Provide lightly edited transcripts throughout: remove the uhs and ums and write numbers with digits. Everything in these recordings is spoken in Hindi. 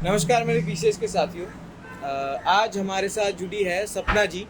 नमस्कार मेरे पीसीएस के साथियों। आज हमारे साथ जुड़ी है सपना जी,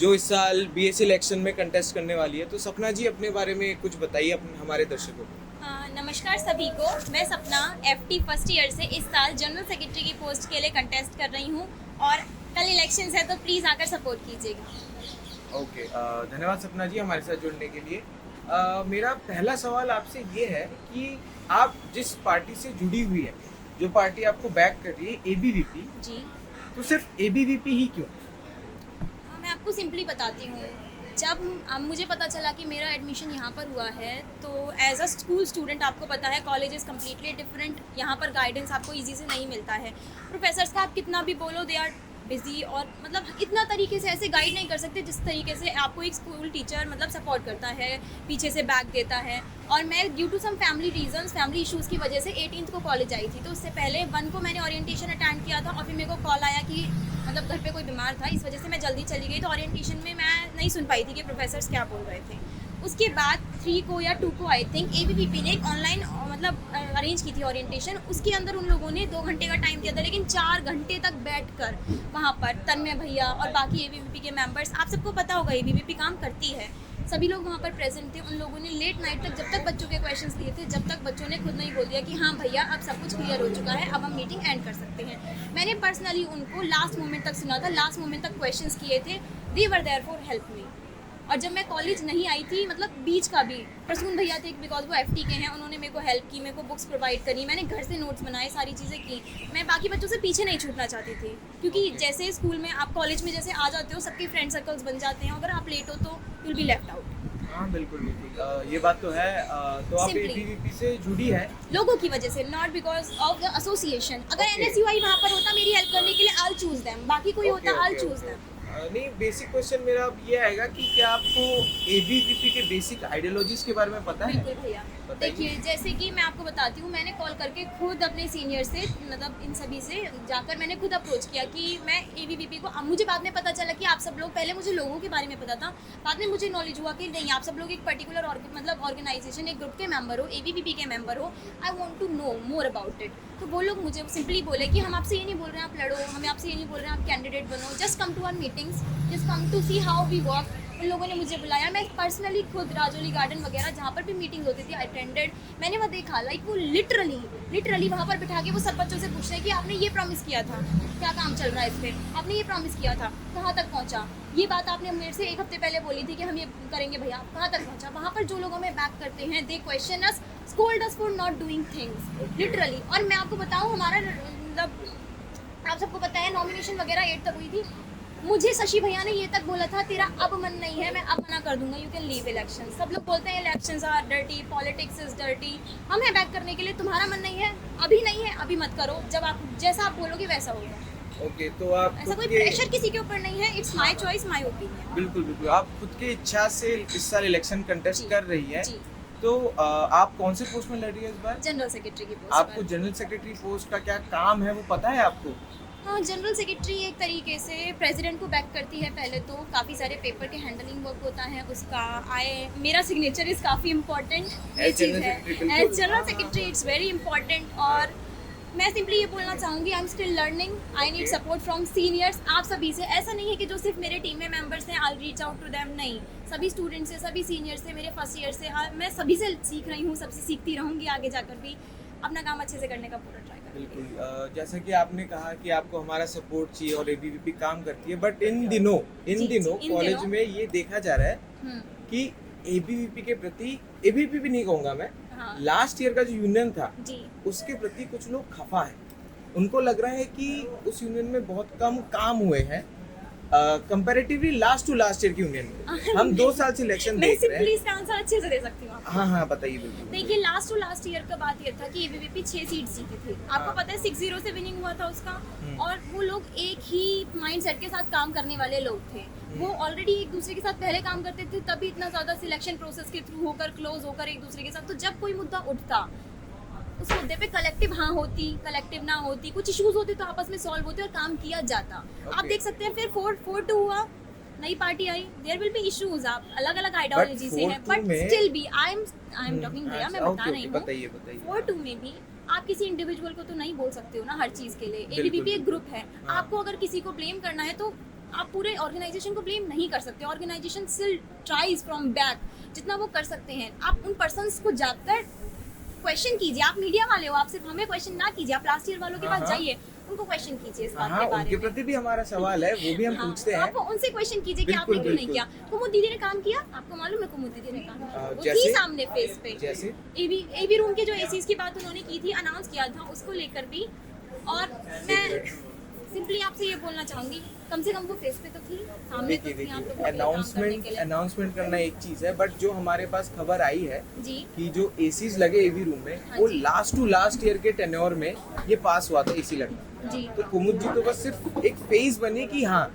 जो इस साल बीएससी इलेक्शन में कंटेस्ट करने वाली है। तो सपना जी, अपने बारे में कुछ बताइए हमारे दर्शकों को। नमस्कार सभी को। मैं सपना एफटी फर्स्ट ईयर से इस साल जनरल सेक्रेटरी की पोस्ट के लिए कंटेस्ट कर रही हूँ और कल इलेक्शंस है, तो प्लीज़ आकर सपोर्ट कीजिएगा। ओके, धन्यवाद सपना जी हमारे साथ जुड़ने के लिए। मेरा पहला सवाल आपसे ये है कि आप जिस पार्टी से जुड़ी हुई है, जो पार्टी आपको बैक कर रही है, एबीवीपी जी तो सिर्फ एबीवीपी ही क्यों? मैं आपको सिंपली बताती हूँ। जब मुझे पता चला कि मेरा एडमिशन यहाँ पर हुआ है, तो एज अ स्कूल स्टूडेंट आपको पता है कॉलेज इज़ कम्प्लीटली डिफरेंट। यहाँ पर गाइडेंस आपको इजी से नहीं मिलता है। प्रोफेसर्स का आप कितना भी बोलो, दे आर बिजी और मतलब इतना तरीके से ऐसे गाइड नहीं कर सकते जिस तरीके से आपको एक स्कूल टीचर मतलब सपोर्ट करता है, पीछे से बैक देता है। और मैं due to some family reasons, family issues की वजह से 18th को कॉलेज आई थी। तो उससे पहले 1 को मैंने ओरिएंटेशन अटेंड किया था और फिर मेरे को कॉल आया कि मतलब घर पे कोई बीमार था, इस वजह से मैं जल्दी चली गई। तो ओरिएंटेशन में मैं नहीं सुन पाई थी कि प्रोफेसर्स क्या बोल रहे थे। उसके बाद 3 को या 2 को आई थिंक एबीवीपी ने एक ऑनलाइन मतलब अरेंज की थी ओरिएंटेशन। उसके अंदर उन लोगों ने 2 घंटे का टाइम दिया था, लेकिन 4 घंटे तक बैठकर वहाँ पर तन्मय भैया और बाकी एबीवीपी के मेंबर्स, आप सबको पता होगा एबीवीपी काम करती है, सभी लोग वहाँ पर प्रेजेंट थे। उन लोगों ने लेट नाइट तक, जब तक बच्चों के क्वेश्चंस दिए थे, जब तक बच्चों ने खुद नहीं बोल दिया कि हाँ भैया अब सब कुछ क्लियर हो चुका है, अब हम मीटिंग एंड कर सकते हैं। मैंने पर्सनली उनको लास्ट मोमेंट तक सुना था, लास्ट मोमेंट तक क्वेश्चंस किए थे। They were there for help me. और जब मैं कॉलेज नहीं आई थी, मतलब बीच का भी, प्रसून भैया थे बिकॉज वो एफटी के हैं, उन्होंने मेरे को हेल्प की, मेरे को बुक्स प्रोवाइड करी, मैंने घर से नोट्स बनाए, सारी चीज़ें की। मैं बाकी बच्चों से पीछे नहीं छूटना चाहती थी, क्योंकि जैसे स्कूल में आप कॉलेज में जैसे आ जाते हो, सबके फ्रेंड सर्कल्स बन जाते हैं, अगर आप लेट हो तो you will be left out. हाँ बिल्कुल बिल्कुल, ये बात तो है। तो आप एबीवीपी से जुड़ी है लोगों की वजह से, not because of the association. अगर एनएसयूआई वहाँ पर होता मेरी हेल्प करने के लिए, आई चूज देम, बाकी कोई होता आई चूज देम। नहीं, बेसिक क्वेश्चन मेरा अब ये आएगा कि क्या आपको एबीवीपी के बेसिक आइडियोलॉजीज के बारे में पता है? बिल्कुल भैया, देखिए जैसे कि मैं आपको बताती हूँ, मैंने कॉल करके खुद अपने सीनियर से, मतलब इन सभी से जाकर मैंने खुद अप्रोच किया कि मैं एबीवीपी को, मुझे बाद में पता चला कि आप सब लोग, पहले मुझे लोगों के बारे में पता था, बाद में मुझे नॉलेज हुआ कि नहीं, आप सब लोग एक पर्टिकुलर मतलब ऑर्गेनाइजेशन, एक ग्रुप के मेंबर हो, एबीवीपी के मेंबर हो। I want to know more about it. तो वो लोग मुझे सिंपली बोले कि हम आपसे ये नहीं बोल रहे हैं आप लड़ो, हम आपसे ये नहीं बोल रहे हैं आप कैंडिडेट बनो, just come to our meetings, just come to see how we work. उन लोगों ने मुझे बुलाया, मैं पर्सनली खुद राजौली गार्डन वगैरह जहाँ पर भी मीटिंग होती थी आई अटेंडेड। मैंने वहाँ देखा, लाइक वो लिटरली वहाँ पर बिठा के वो सब बच्चों से पूछ रहे हैं कि आपने ये प्रॉमिस किया था, क्या काम चल रहा है इस पर, आपने ये प्रॉमिस किया था, कहाँ तक पहुँचा, ये बात आपने मेरे से 1 हफ्ते पहले बोली थी कि हम ये करेंगे भैया, कहाँ तक पहुँचा। वहाँ पर जो लोग हमें बैक करते हैं, they question us, scold us for not doing things literally. और मैं आपको बताऊँ, हमारा मतलब आप सबको पता है नॉमिनेशन वगैरह 8 तक हुई थी, मुझे शशि भैया ने ये तक बोला था तेरा अब मन नहीं है, मैं अब मना कर दूंगा, यू कैन लीव इलेक्शन। सब लोग बोलते हैं elections are dirty, politics is dirty, हमें बैक करने के लिए, तुम्हारा मन नहीं है, अभी नहीं है, अभी मत करो, जब आप जैसा आप बोलोगे वैसा होगा। ओके, तो आप ऐसा कोई प्रेशर किसी के ऊपर नहीं है, it's my choice, my opinion. बिल्कुल बिल्कुल, आप खुद की इच्छा से इस साल इलेक्शन कंटेस्ट कर रही है। जी। तो आप कौन से पोस्ट में लड़ रही है इस बार? जनरल सेक्रेटरी की पोस्ट। आपको जनरल सेक्रेटरी पोस्ट का क्या काम है वो पता है आपको? हाँ, जनरल सेक्रेटरी एक तरीके से प्रेसिडेंट को बैक करती है। पहले तो काफ़ी सारे पेपर के हैंडलिंग वर्क होता है उसका, मेरा सिग्नेचर इज़ काफ़ी इम्पोर्टेंट, ये चीज़ है as general secretary, it's very important. और मैं सिंपली ये बोलना चाहूँगी, I am still learning, I need support from seniors, आप सभी से। ऐसा नहीं है कि जो सिर्फ मेरे टीम में मेंबर्स हैं, I reach out to them, नहीं, सभी स्टूडेंट्स से, सभी सीनियर से, मेरे फर्स्ट ईयर से, मैं सभी से सीख रही हूँ, सबसे सीखती रहूँगी आगे जाकर भी, अपना काम अच्छे से करने का पूरा ट्राई करूँगी। बिल्कुल, जैसा कि आपने कहा कि आपको हमारा सपोर्ट चाहिए और एबीवीपी काम करती है, बट इन दिनों कॉलेज में ये देखा जा रहा है कि एबीवीपी के प्रति, एबीवीपी भी नहीं कहूँगा मैं, लास्ट ईयर का जो यूनियन था जी, उसके प्रति कुछ लोग खफा है। उनको लग रहा है कि उस यूनियन में बहुत कम काम हुए हैं कंपैरेटिवली लास्ट ईयर की यूनियन में। हम 2 साल से इलेक्शन देख रहे हैं। मैं इसका आंसर अच्छे से दे सकती हूँ। हाँ बताइए बिल्कुल। देखिए, लास्ट ईयर का बात ये था कि एबीवीपी 6 सीट्स जीती थी, आपको पता है 6-0 से विनिंग हुआ था उसका। और वो लोग एक ही माइंडसेट के साथ काम करने वाले लोग थे, वो ऑलरेडी एक दूसरे के साथ पहले काम करते थे, तभी इतना ज्यादा सिलेक्शन प्रोसेस के थ्रू होकर क्लोज होकर एक दूसरे के साथ। तो जब कोई मुद्दा उठता, उस मुद्दे पे कलेक्टिव हाँ होती, कलेक्टिव ना होती, कुछ इश्यूज होते तो आपस में सॉल्व होते और काम किया जाता। आप देख सकते हैं फिर 4-2 हुआ, नई पार्टी आई, देयर विल बी इश्यूज, आप अलग अलग आइडियोलॉजी से हैं, बट स्टिल भी आई एम टॉकिंग भैया, मैं बता रही हूँ 4-2 में भी आप किसी इंडिविजुअल को तो नहीं बोल सकते हो ना हर चीज़ के लिए। एबीवीपी एक ग्रुप है, हाँ। आपको अगर किसी को ब्लेम करना है तो आप पूरे ऑर्गेनाइजेशन को ब्लेम नहीं कर सकते। Organization still tries from back जितना वो कर सकते हैं। आप उन पर्सन्स को जाकर क्वेश्चन कीजिए। आप मीडिया वाले हो, आप सिर्फ हमें क्वेश्चन ना कीजिए, आप लास्ट ईयर वालों के पास जाइए, उनको क्वेश्चन कीजिए इस बात के बारे उनके में। प्रति भी हमारा सवाल है, वो भी हम पूछते हैं। आप उनसे क्वेश्चन कीजिए कि आपने क्यों नहीं किया। कुमुद दीदी ने काम किया, आपको मालूम है कुमुद दीदी ने काम किया, वो थी सामने फेस पे। जैसे एबी रूम के जो एसीज की बात उन्होंने की थी, अनाउंस किया था, उसको लेकर भी। और मैं सिंपली आपसे ये बोलना चाहूंगी, कम से कम वो फेस पे तो थी, सामने तो थी। आप लोगों के लिए काम करने के लिए। अनाउंसमेंट करना एक चीज है, बट जो हमारे पास खबर आई है जी कि जो एसीज लगे एवी रूम में, हाँ वो जी। लास्ट टू लास्ट ईयर के टेन्योर में ये पास हुआ था एसी लगना। जी तो कुमुद जी तो बस सिर्फ एक फेज बने कि हाँ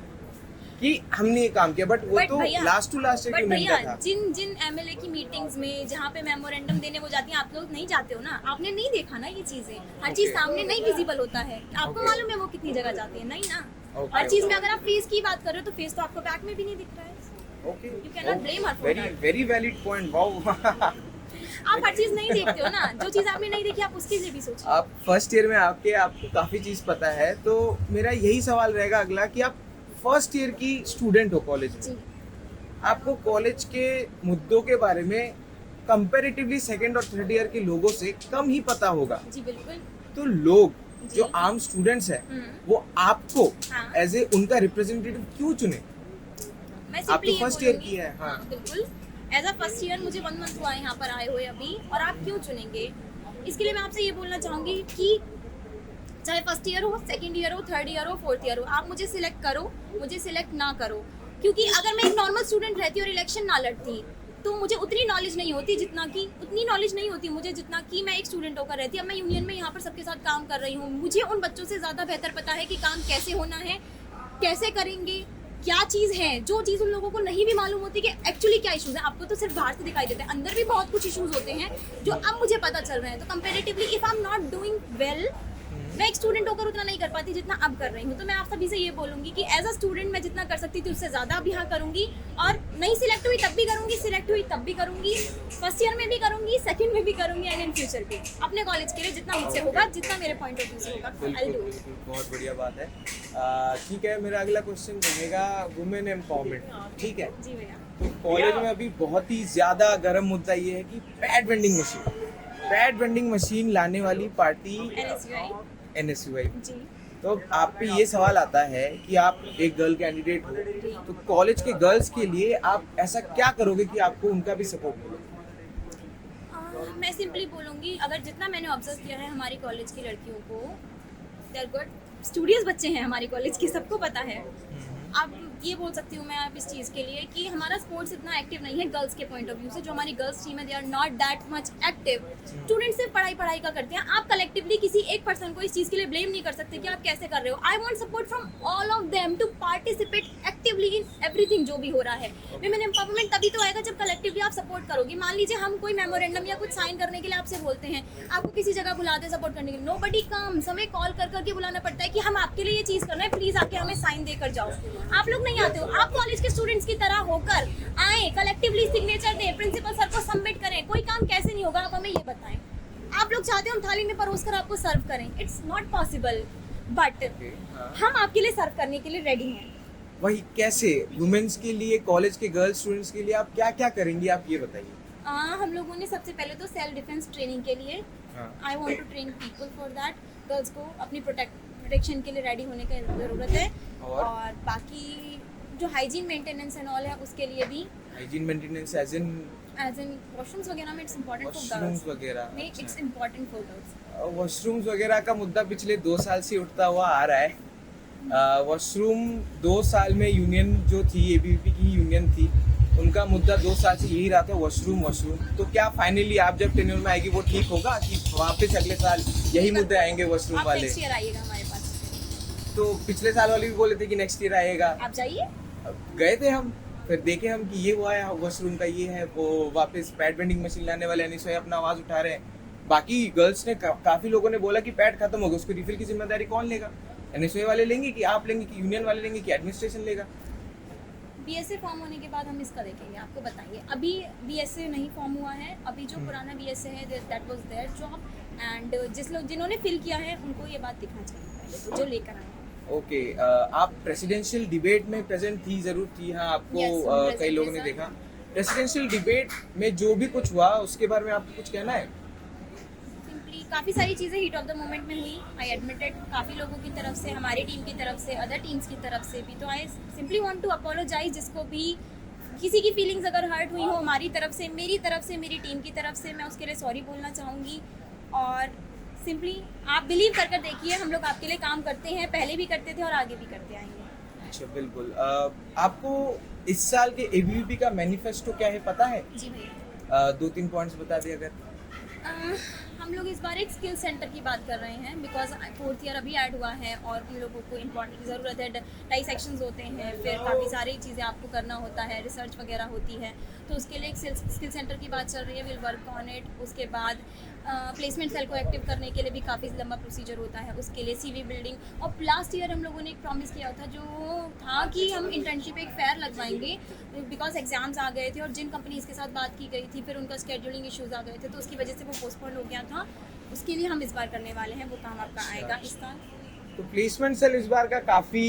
कि हमने ये काम किया, बट वो But तो भैया- last to last year but की भैया, था। जिन एमएलए की मीटिंग्स में जहाँ पे मेमोरेंडम देने वो जाती हैं, आप लोग नहीं जाते हो ना, आपने नहीं देखा ना ये चीजें। हर चीज Okay. सामने नहीं विजिबल होता है। आपको Okay. मालूम है वो कितनी जगह जाती है, नहीं ना। Okay, हर चीज में okay. अगर आप फेस की बात कर रहे हो तो फेस तो आपको बैक में भी नहीं दिख रहा है। Okay, You cannot blame her for very that. Very valid point. Wow. आप हर चीज नहीं देखते हो ना, जो चीज आपने नहीं देखी आप उसके लिए भी सोचिए। आप फर्स्ट ईयर में आके आपको काफी चीज पता है, तो मेरा यही सवाल रहेगा अगला कि आप फर्स्ट ईयर की स्टूडेंट हो कॉलेज जी में, आपको कॉलेज के मुद्दों के बारे में कंपैरेटिवली सेकंड और थर्ड ईयर के लोगों से कम ही पता होगा। जी बिल्कुल। तो लोग जी। जो आम स्टूडेंट्स हैं हम्म। वो आपको हाँ। एज ए उनका रिप्रेजेंटेटिव क्यों चुने? मैं आप सिंपली तो ये first year बोलूंगी- की है, हाँ। बिल्कुल। एज अ फर्स्ट ईयर मुझे 1 मंथ हुआ है यहाँ पर आए हुए अभी, और आप क्यों चुनेंगे? इसके लिए मैं आपसे ये बोलना चाहूंगी कि चाहे फर्स्ट ईयर हो, सेकंड ईयर हो, थर्ड ईयर हो, फोर्थ ईयर हो, आप मुझे सिलेक्ट करो, मुझे सिलेक्ट ना करो। क्योंकि अगर मैं एक नॉर्मल स्टूडेंट रहती और इलेक्शन ना लड़ती तो मुझे उतनी नॉलेज नहीं होती मुझे जितना कि मैं एक स्टूडेंट होकर रहती। अब मैं यूनियन में यहाँ पर सबके साथ काम कर रही हूँ, मुझे उन बच्चों से ज़्यादा बेहतर पता है कि काम कैसे होना है, कैसे करेंगे, क्या चीज़ है, जो चीज़ उन लोगों को नहीं भी मालूम होती कि एक्चुअली क्या इशूज़ हैं। आपको तो सिर्फ बाहर से दिखाई देते हैं, अंदर भी बहुत कुछ इशूज़ होते हैं जो अब मुझे पता चल रहे हैं। तो comparatively if I am not doing well, मैं एक स्टूडेंट होकर उतना नहीं कर पाती जितना अब कर रही हूँ। तो मैं आप सभी से ये बोलूंगी कि एज अ स्टूडेंट मैं जितना कर सकती थी उससे ज़्यादा अब यहाँ करूँगी, और नहीं सिलेक्ट हुई तब भी करूँगी, सिलेक्ट हुई तब भी करूँगी, फर्स्ट ईयर में भी करूँगी, सेकंड में भी करूँगी, एंड इन फ्यूचर भी अपने कॉलेज के लिए जितना मुझसे होगा, जितना मेरे पॉइंट ऑफ व्यू से होगा, आई बिल्कुल डू। बिल्कुल, बहुत बढ़िया बात है। ठीक है, मेरा अगला क्वेश्चन रहेगा वुमेन एम्पावरमेंट। ठीक है, जी भैया। तो कॉलेज में अभी बहुत ही ज्यादा गर्म मुद्दा ये है कि पैड वेंडिंग मशीन लाने वाली पार्टी NSUI NSUI। जी। तो आप पे ये सवाल आता है कि आप एक गर्ल कैंडिडेट हो, तो कॉलेज के गर्ल्स के लिए आप ऐसा क्या करोगे कि आपको उनका भी सपोर्ट मिले? मैं सिंपली बोलूँगी, अगर जितना मैंने ऑब्जर्व किया है हमारी कॉलेज की लड़कियों को, दे आर गुड, स्टूडियस बच्चे हैं हमारी कॉलेज के, सबको पता है। अब ये बोल सकती हूँ मैं आप इस चीज़ के लिए कि हमारा स्पोर्ट्स इतना एक्टिव नहीं है गर्ल्स के पॉइंट ऑफ व्यू से। जो हमारी गर्ल्स टीम है they are not that much active. Students सिर्फ पढ़ाई का करते हैं। आप कलेक्टिवली किसी एक पर्सन को इस चीज़ के लिए ब्लेम नहीं कर सकते कि आप कैसे कर रहे हो। I want support from all of them to participate actively in everything जो भी हो रहा है। विमेन एम्पावरमेंट तभी तो आएगा जब कलेक्टिवली आप सपोर्ट करोगे। मान लीजिए हम कोई मेमोरेंडम या कुछ साइन करने के लिए आपसे बोलते हैं, आपको किसी जगह बुलाते हैं सपोर्ट करने के लिए, नोबडी कम्स, हमें कॉल कर करके बुलाना पड़ता है कि हम आपके लिए ये चीज़ करना है, प्लीज़ आके हमें साइन देकर जाओ। आप लोग नहीं आते हो। आप कॉलेज के स्टूडेंट्स की तरह होकर आए, कलेक्टिवली सिग्नेचर दें, प्रिंसिपल सर को सबमिट करें। कोई काम कैसे नहीं होगा आप हमें ये बताएं। आप लोग चाहते हो हम थाली में परोस कर आपको सर्व करें, इट्स नॉट पॉसिबल, बट हम आपके लिए सर्व करने के लिए रेडी हैं। वही कैसे वुमेन्स के लिए, कॉलेज के गर्ल्स स्टूडेंट्स के लिए आप क्या क्या करेंगी, आप ये बताइए। हम लोगों ने सबसे पहले तो सेल्फ डिफेंस ट्रेनिंग के लिए I want to train people for that. Girls को अपनी प्रोटेक्शन के लिए रेडी होने की ज़रूरत है। और बाकी जो हाइजीन मेंटेनेंस एंड ऑल है उसके लिए भी, hygiene maintenance as in washrooms वगैरह में it's important for washrooms girls, वगैरह। में it's important for girls. Washrooms वगैरह का मुद्दा पिछले 2 साल से उठता हुआ आ रहा है। वॉशरूम 2 साल में यूनियन जो थी, एबीवीपी की यूनियन थी, उनका मुद्दा 2 साल से यही रहा था, वॉशरूम। तो क्या फाइनली आप जब टेन्योर में आएगी वो ठीक होगा कि वापस अगले साल यही मुद्दे आएंगे वॉशरूम आप वाले? नेक्स्ट ईयर आइएगा हमारे पास। तो पिछले साल वाले भी बोले थे कि नेक्स्ट ईयर आएगा, आप जाइए। गए थे हम, फिर देखे हम कि ये हुआ है वॉशरूम का, ये है वो। वापस पैड वेंडिंग मशीन लाने वाले NSUI अपना आवाज उठा रहे हैं। बाकी गर्ल्स ने काफी लोगों ने बोला कि पैड खत्म हो गया, उसको रिफिल की जिम्मेदारी कौन लेगा? NSUI वाले लेंगे कि आप लेंगे कि यूनियन वाले लेंगे कि एडमिनिस्ट्रेशन लेगा? BSA फॉर्म होने के बाद हम इसका देखेंगे, आपको बताएंगे। अभी BSA नहीं फॉर्म हुआ है, अभी जो पुराना BSA है दैट वाज देयर, जो अब एंड जिन्होंने फिल किया है उनको ये बात दिखना चाहिए पहले तो, जो लेकर आए हैं। ओके आप प्रेसिडेंशियल डिबेट में प्रेजेंट थी, जरूर थी, हाँ आपको Yes, मैं कई present लोगों थी, ने sir। देखा। प्रेसिडेंशियल डिबेट में जो भी कुछ हुआ उसके बारे में आपको कुछ कहना है? सिंपली काफ़ी सारी चीज़ें हीट ऑफ द मोमेंट में हुई। आई एडमिटेड काफ़ी लोगों की तरफ से, हमारी टीम की तरफ से, अदर टीम्स की तरफ से भी। तो I simply want to apologise, जिसको भी किसी की फीलिंग्स अगर हर्ट हुई हो हमारी तरफ से, मेरी तरफ से, मेरी टीम की तरफ से, मैं उसके लिए सॉरी बोलना चाहूँगी। और सिंपली आप बिलीव कर देखिए, हम लोग आपके लिए काम करते हैं, पहले भी करते थे और आगे भी करते आएंगे। अच्छा, बिल्कुल। आपको इस साल के एबीवीपी का मैनिफेस्टो क्या है पता है? जी भैया। 2-3 पॉइंट्स बता दिए अगर। हम लोग इस बार एक स्किल सेंटर की बात कर रहे हैं, बिकॉज 4th ईयर अभी ऐड हुआ है और हम लोगों को इम्पॉर्टेंट की ज़रूरत है। टाई सेक्शंस होते हैं, फिर काफ़ी सारी चीज़ें आपको करना होता है, रिसर्च वगैरह होती है, तो उसके लिए एक स्किल सेंटर की बात चल रही है। Will work on it. उसके बाद प्लेसमेंट सेल को एक्टिव करने के लिए भी काफ़ी लंबा प्रोसीजर होता है, उसके लिए CV बिल्डिंग। और लास्ट ईयर हम लोगों ने एक प्रॉमिस किया था, जो था कि हम इंटर्नशिप एक फेयर लगवाएंगे, बिकॉज एग्जाम्स आ गए थे और जिन कंपनीज के साथ बात की गई थी फिर उनका स्केड्यूलिंग इश्यूज आ गए थे, तो उसकी वजह से वो पोस्टपोन हो गया था। उसके लिए हम इस बार करने वाले हैं, वो काम आपका आएगा इस साल। तो प्लेसमेंट सेल इस बार का काफी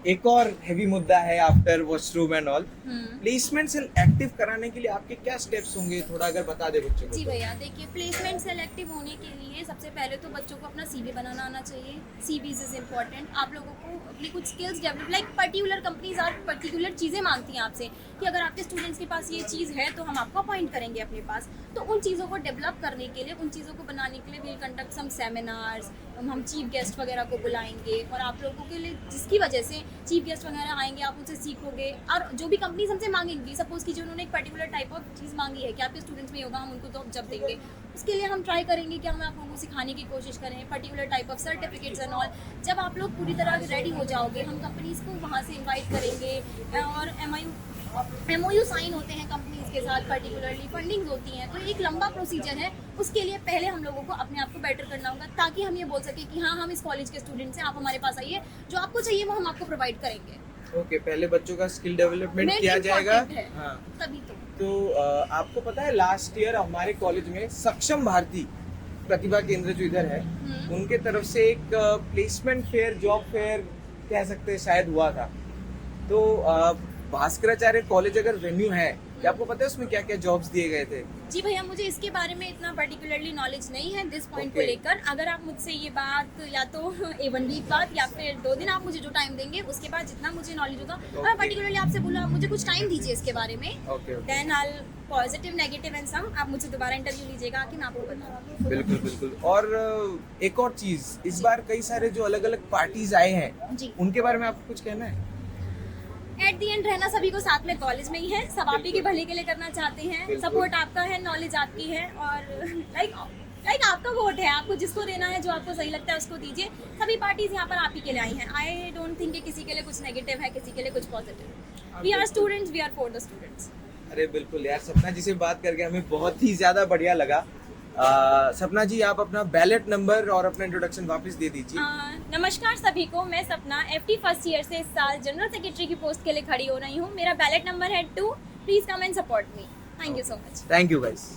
एक और हेवी मुद्दा है after washroom and all. Placement cell active कराने के लिए आपके क्या स्टेप्स होंगे, थोड़ा अगर बता दे बच्चों को। जी भैया, देखिए प्लेसमेंट सेल एक्टिव होने के लिए सबसे पहले तो बच्चों को अपना CV बनाना आना चाहिए। CVs is important. आप लोगों को अपनी कुछ skills develop, like particular companies और पर्टिकुलर चीज़ें मांगती हैं आपसे कि अगर आपके स्टूडेंट्स के पास ये चीज़ है तो हम आपको अपॉइंट करेंगे अपने पास। तो उन चीज़ों को डेवलप करने के लिए, उन चीज़ों को बनाने के लिए विल कंडक्ट सम सेमिनार्स, हम चीफ गेस्ट वगैरह को बुलाएंगे और आप लोगों के लिए, जिसकी वजह से चीफ गेस्ट वगैरह आएंगे, आप उनसे सीखोगे। और जो भी कंपनीज हमसे मांगेंगी, सपोज कीजिए उन्होंने एक पर्टिकुलर टाइप ऑफ चीज़ मांगी है कि आपके स्टूडेंट्स में होगा, हम उनको तो जब देंगे, उसके लिए हम ट्राई करेंगे कि हम आप लोगों को सिखाने की कोशिश करें, particular type of certificates and all. जब आप लोग पूरी तरह रेडी हो जाओगे, हम कंपनीज को वहाँ से इन्वाइट करेंगे और MOU साइन होते हैं कंपनीज के साथ, पर्टिकुलरली फंडिंग्स होती हैं। तो एक लंबा प्रोसीजर है, उसके लिए पहले हम लोगों को अपने आप को बेटर करना होगा, ताकि हम ये बोल सके कि हाँ, हम इस कॉलेज के स्टूडेंट्स हैं, आप हमारे पास आइए, जो आपको चाहिए वो हम आपको प्रोवाइड करेंगे। ओके, पहले बच्चों का स्किल डेवलपमेंट किया जाएगा। हाँ, तभी तो आपको पता है लास्ट ईयर हमारे कॉलेज में सक्षम भारती प्रतिभा केंद्र जो इधर है, उनके तरफ से एक प्लेसमेंट फेयर, जॉब फेयर कह सकते हैं शायद, हुआ था। तो भास्कराचार्य कॉलेज अगर वेन्यू है, क्या आपको पता है उसमें क्या क्या जॉब्स दिए गए थे? जी भैया, मुझे इसके बारे में इतना पर्टिकुलरली नॉलेज नहीं है दिस पॉइंट को Okay. लेकर। अगर आप मुझसे ये बात या तो A1 वीक बाद या फिर 2 दिन आप मुझे जो टाइम देंगे, उसके बाद जितना मुझे नॉलेज होगा, मैं पर्टिकुलरली आपसे बोलूँ, आप मुझे कुछ टाइम दीजिए इसके बारे में, okay, then I positive, negative and some, आप मुझसे दोबारा इंटरव्यू लीजिएगा कि मैं आपको बताऊँ। बिल्कुल बिल्कुल। और एक और चीज, इस बार कई सारे जो अलग अलग पार्टीज आए हैं, जी, उनके बारे में आपको कुछ कहना है? एट दी एंड रहना सभी को साथ में कॉलेज में ही है, सब आप ही के भले के लिए करना चाहते हैं, बिल्कुल। सपोर्ट आपका है, नॉलेज आपकी है, और लाइक आपका वोट है, आपको जिसको देना है, जो आपको सही लगता है उसको दीजिए। सभी पार्टीज यहाँ पर आप ही के लिए आई हैं। आई डोंट थिंक कि किसी के लिए कुछ नेगेटिव है, किसी के लिए कुछ positive. We are students, we are for the students. अरे बिल्कुल यार, सपना जी से बात करके हमें बहुत ही ज्यादा बढ़िया लगा। सपना जी, आप अपना बैलेट नंबर और अपना इंट्रोडक्शन वापस दे दीजिए। नमस्कार सभी को, मैं सपना FT फर्स्ट ईयर से इस साल जनरल सेक्रेटरी की पोस्ट के लिए खड़ी हो रही हूँ। मेरा बैलेट नंबर है 2। Please come and support me. Thank you so much. Thank you guys.